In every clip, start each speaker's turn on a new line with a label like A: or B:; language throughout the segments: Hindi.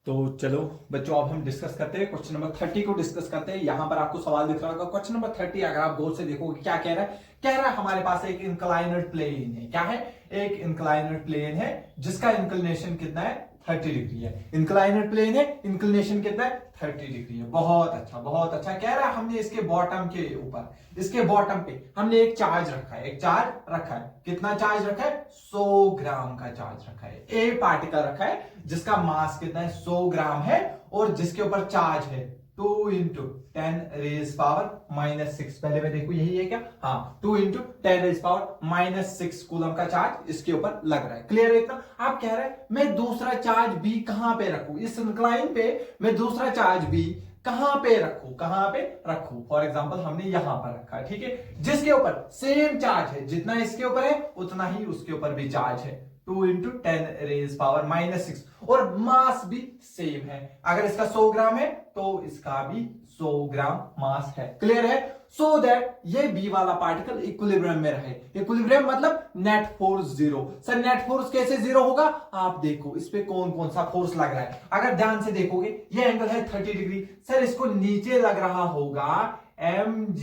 A: तो चलो बच्चों, अब हम डिस्कस करते हैं क्वेश्चन नंबर 30 को डिस्कस करते हैं। यहां पर आपको सवाल दिख रहा होगा क्वेश्चन नंबर 30। अगर आप गौर से देखोगे क्या कह रहा है, कह रहा है हमारे पास एक इंक्लाइनड प्लेन है। क्या है? एक इंक्लाइनड प्लेन है जिसका इंक्लिनेशन कितना है, 30 डिग्री है। इंक्लाइनड प्लेन है, इंक्लिनेशन कितना है, 30 डिग्री है। बहुत अच्छा, बहुत अच्छा। कह रहा है हमने इसके बॉटम के ऊपर, इसके बॉटम पे हमने एक चार्ज रखा है, एक चार्ज रखा है। कितना चार्ज रखा है? 100 ग्राम का चार्ज रखा है। ए पार्टिकल रखा है जिसका मास कितना है, 100 ग्राम है, और जिसके ऊपर चार्ज है 2 इंटू 10⁻⁻⁶। पहले मैं देखू यही है क्या? हाँ, 2 इंटू 10⁻⁻⁶ कूलम का चार्ज इसके ऊपर लग रहा है। क्लियर है इतना? आप कह रहे हैं मैं दूसरा चार्ज भी कहां पे रखूं, इस इंक्लाइन पे मैं दूसरा चार्ज भी कहां पे रखूं, कहां पे रखूं? फॉर एग्जांपल हमने यहां पर रखा है, ठीक है, जिसके ऊपर सेम चार्ज है, जितना इसके ऊपर है उतना ही उसके ऊपर भी चार्ज है, 2 इंटू 10⁻⁻⁶, और मास भी सेम है। अगर इसका 100 ग्राम है तो इसका भी 100 ग्राम मास है। क्लियर है? सो दैट ये बी वाला पार्टिकल इक्विलिब्रियम में रहे। इक्विलिब्रियम मतलब net force zero. Sir net force कैसे जीरो होगा? आप देखो इस पे कौन कौन सा फोर्स लग रहा है। अगर ध्यान से देखोगे ये एंगल है 30 डिग्री। सर इसको नीचे लग रहा होगा mg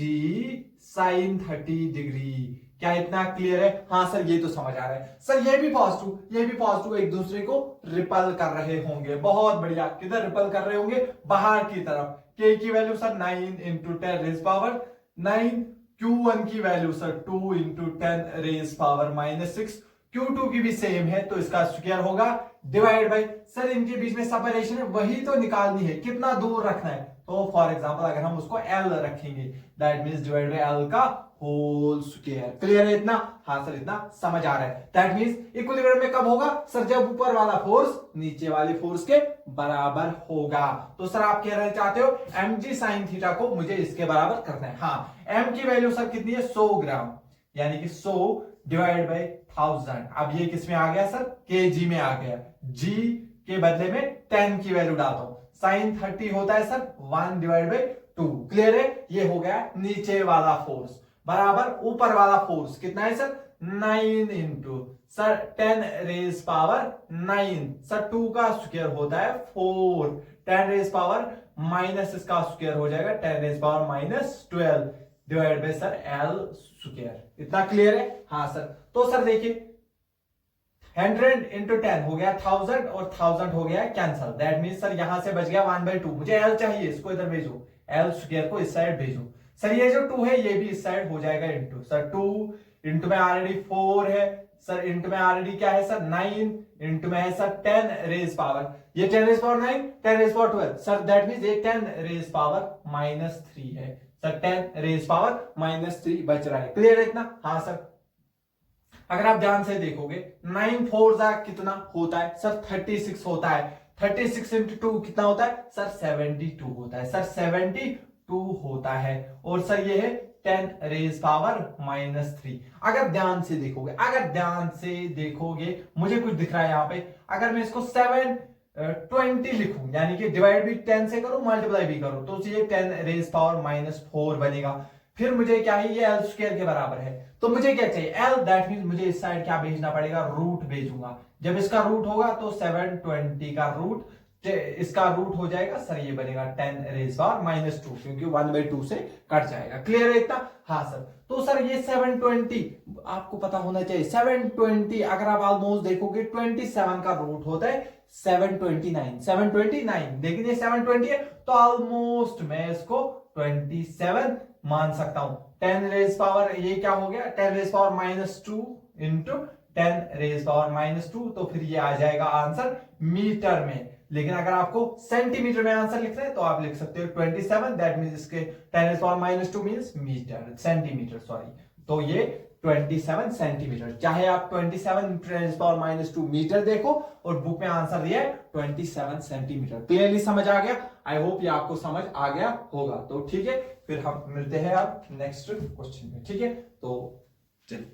A: sin 30 डिग्री। क्या इतना क्लियर है? हाँ सर, ये तो समझ आ रहा है। सर ये भी पॉजिटिव, ये भी पॉजिटिव एक दूसरे को रिपल कर रहे होंगे। बहुत बढ़िया। किधर रिपल कर रहे होंगे? बाहर की तरफ। के की वैल्यू सर 9 इंटू 10⁻⁹। Q1 की वैल्यू सर 2 इंटू 10⁻⁻⁶। Q2 की भी सेम है तो इसका स्क्वायर होगा, डिवाइड बाय, सर इनके बीच में सेपरेशन है वही तो निकालनी है, कितना दूर रखना है। तो फॉर एग्जांपल अगर हम उसको L रखेंगे, that means divide by L का होल स्क्वायर। क्लियर है इतना? हाँ सर, इतना समझ आ रहा है। दैट मींस इक्विलिब्रियम में कब होगा? सर जब ऊपर वाला फोर्स नीचे वाले फोर्स के बराबर होगा। तो सर आप कह रहे चाहते हो mg sin थीटा को मुझे इसके बराबर करना है। हाँ, m की वैल्यू सर कितनी है? 100 ग्राम, यानी कि 100 डिवाइड बाय 1000। अब ये किस में आ गया सर? kg में आ गया। g के बदले में 10 की वैल्यू डालता हूं। sin 30 होता है सर 1 डिवाइड बाय 2। क्लियर है? ये हो गया नीचे वाला फोर्स बराबर ऊपर वाला फोर्स कितना है सर? 9 into sir 10⁻⁹। सर 2 का स्क्वायर होता है 4, 10⁻⁻ माइनस इसका स्क्वायर हो जाएगा 10⁻⁻12 divide by sir L square. इतना क्लियर है? हाँ सर। तो सर देखिए 100 इंटू 10 हो गया 1000, और 1000 हो गया कैंसल। दैट मीन सर यहां से बच गया 1/2। मुझे L चाहिए, इसको इधर भेजो, L स्क्वायर को इस साइड भेजो। सर ये जो 2 है ये भी इस साइड हो जाएगा इंटू, सर 2 इंटू में ऑलरेडी 4 है, सर इंटू में ऑलरेडी क्या है सर 9, इंटू में है सर 10⁻⁻, ये 10⁻⁹ 10⁻12, सर दैट मींस ये 10⁻⁻³ है। सर 10⁻⁻³ बच रहा है। क्लियर है इतना? हाँ सर। अगर आप ध्यान से देखोगे 9 4 जा कितना होता है सर? 36 होता है। 36 इंटू 2 कितना होता है सर? 72 होता है। सर 72 होता है। और सर ये है 10⁻⁻³ अगर ध्यान से देखोगे, अगर ध्यान से देखोगे मुझे कुछ दिख रहा है यहाँ पे। अगर मैं इसको 720 लिखूं, यानी कि डिवाइड भी 10 से करूं, मल्टीप्लाई भी करूं, तो ये 10⁻⁻⁴ बनेगा। फिर मुझे क्या है, ये L स्क्वायर के बराबर है। तो मुझे क्या चाहिए? L। दैट मींस मुझे इस साइड क्या भेजना पड़ेगा? रूट भेजूंगा। जब इसका रूट होगा तो 720 का रूट, इसका रूट हो जाएगा सर, ये बनेगा 10⁻⁻², क्योंकि 1/2 से कट जाएगा। क्लियर है इतना? हाँ सर। तो सर ये 720 आपको पता होना चाहिए। 720 अगर आप ऑलमोस्ट देखोगे 27 का रूट होता है 729, लेकिन ये 720 है तो ऑलमोस्ट मैं इसको 27 मान सकता हूं। 10⁻, ये क्या हो गया 10⁻⁻² इंटू 10⁻⁻², तो फिर ये आ जाएगा आंसर मीटर में। लेकिन अगर आपको सेंटीमीटर में आंसर लिखना है तो आप लिख सकते हो 27, दैट मींस इसके 10⁻⁻² मींस मीटर, सेंटीमीटर सॉरी। तो ये 27 सेंटीमीटर, चाहे आप 27 10⁻⁻² मीटर देखो और बुक में आंसर दिया है 27 सेंटीमीटर। क्लियरली समझ आ गया? आई होप ये आपको समझ आ गया होगा। तो ठीक है, फिर हम मिलते हैं अब नेक्स्ट क्वेश्चन में। ठीक है, तो चलिए।